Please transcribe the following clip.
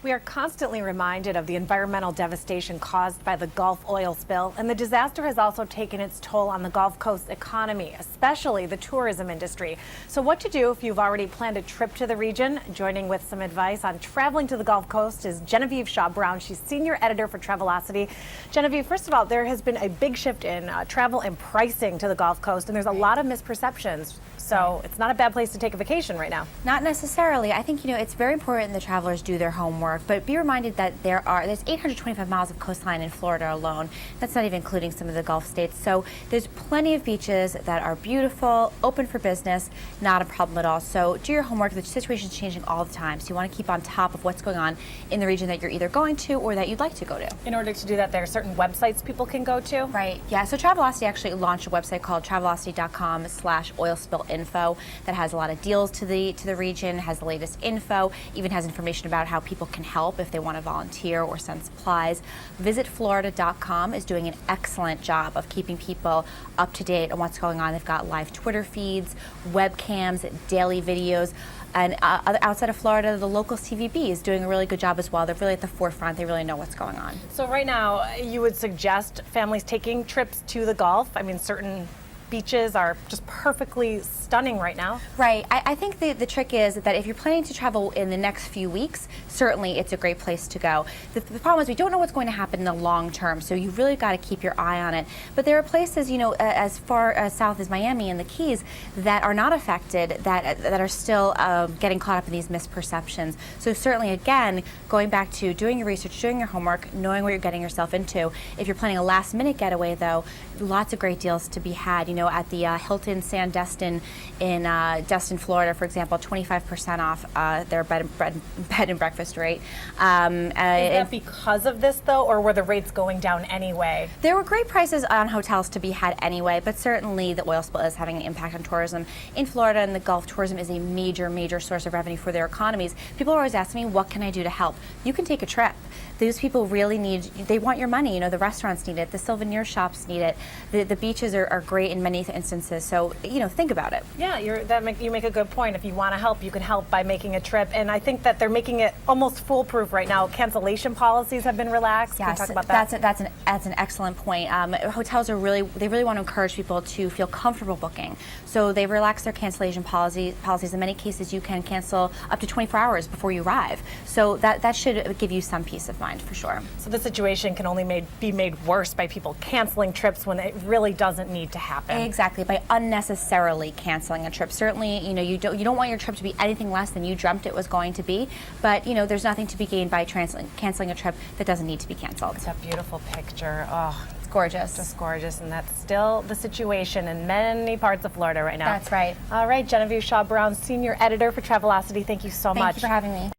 We are constantly reminded of the environmental devastation caused by the Gulf oil spill, and the disaster has also taken its toll on the Gulf Coast economy, especially the tourism industry. So what to do if you've already planned a trip to the region? Joining with some advice on traveling to the Gulf Coast is Genevieve Shaw Brown. She's senior editor for Travelocity. Genevieve, first of all, there has been a big shift in travel and pricing to the Gulf Coast, and there's a lot of misperceptions. So it's not a bad place to take a vacation right now. Not necessarily. I think, it's very important the travelers do their homework, but be reminded that there's 825 miles of coastline in Florida alone. That's not even including some of the Gulf states. So there's plenty of beaches that are beautiful, open for business, not a problem at all. So do your homework. The situation's changing all the time, so you want to keep on top of what's going on in the region that you're either going to or that you'd like to go to. In order to do that, there are certain websites people can go to? Right, yeah. So Travelocity actually launched a website called travelocity.com/oilspillinfo that has a lot of deals to the region, has the latest info, even has information about how people can help if they want to volunteer or send supplies. VisitFlorida.com is doing an excellent job of keeping people up to date on what's going on. They've got live Twitter feeds, webcams, daily videos. And outside of Florida, the local CVB is doing a really good job as well. They're really at the forefront. They really know what's going on. So right now, you would suggest families taking trips to the Gulf? I mean, certain beaches are just perfectly stunning right now. Right. I think the trick is that if you're planning to travel in the next few weeks, certainly it's a great place to go. The problem is we don't know what's going to happen in the long term, so you really got to keep your eye on it. But there are places, as far south as Miami and the Keys that are not affected, that are still getting caught up in these misperceptions. So certainly, again, going back to doing your research, doing your homework, knowing what you're getting yourself into. If you're planning a last-minute getaway, though, lots of great deals to be had. At the Hilton Sandestin in Destin, Florida, for example, 25% off their bed and breakfast rate. Is that because of this, though, or were the rates going down anyway? There were great prices on hotels to be had anyway, but certainly the oil spill is having an impact on tourism. In Florida and the Gulf, tourism is a major, major source of revenue for their economies. People are always asking me, what can I do to help? You can take a trip. Those people really they want your money. The restaurants need it, the souvenir shops need it, the beaches are great in many instances. So, think about it. Yeah, you make a good point. If you want to help, you can help by making a trip. And I think that they're making it almost foolproof right now. Cancellation policies have been relaxed. Yes, can you talk about that? That's an excellent point. Hotels really want to encourage people to feel comfortable booking. So they've relaxed their cancellation policies. In many cases, you can cancel up to 24 hours before you arrive. So that should give you some peace of mind for sure. So the situation can only be made worse by people canceling trips when it really doesn't need to happen. Exactly, by unnecessarily canceling a trip. Certainly, you don't want your trip to be anything less than you dreamt it was going to be, but there's nothing to be gained by canceling a trip that doesn't need to be canceled. It's a beautiful picture. Oh, it's gorgeous. Just gorgeous, and that's still the situation in many parts of Florida right now. That's right. All right, Genevieve Shaw Brown, senior editor for Travelocity. Thank you so much. Thank you for having me.